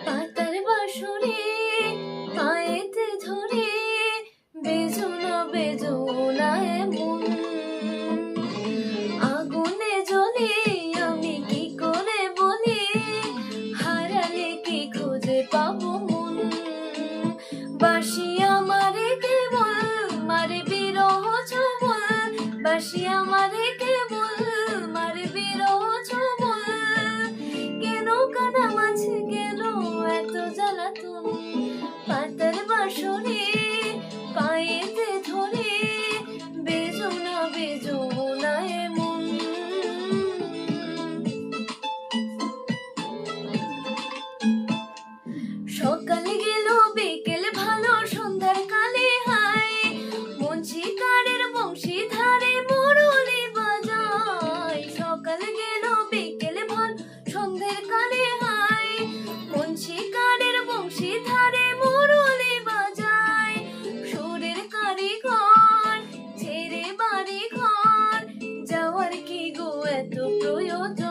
পাতার বাঁশরে পায়েতে ধরে বেজো না বেজো না এমন, আগুনে জ্বলে আমি কি করে বলি, হারালে কি খুঁজে পাবো মন। বাঁশি আমারে কেবল মারে বিরহ ছোবল, বাঁশি আমারে কেবল মারে বিরহ ছোবল। কেন কানা মাঝে কেন এত জ্বালাতন, পাতার বাঁশরে পায়েতে ধরে বেজো না এমন। সকাল গেল বিকেল ভালো সন্ধ্যার কালে হায়, মুন্সি কারের বংশী ধারে মুরলি বাজায়। সকাল গেল বিকেল ভালো সন্ধ্যার কালে হায়, মুন্সি কারের বংশী ধারে মুরলি বাজায়। সুরের কারিগর ছেড়ে বাড়ি ঘর, যাওয়ার কি গো এত প্রয়োজন।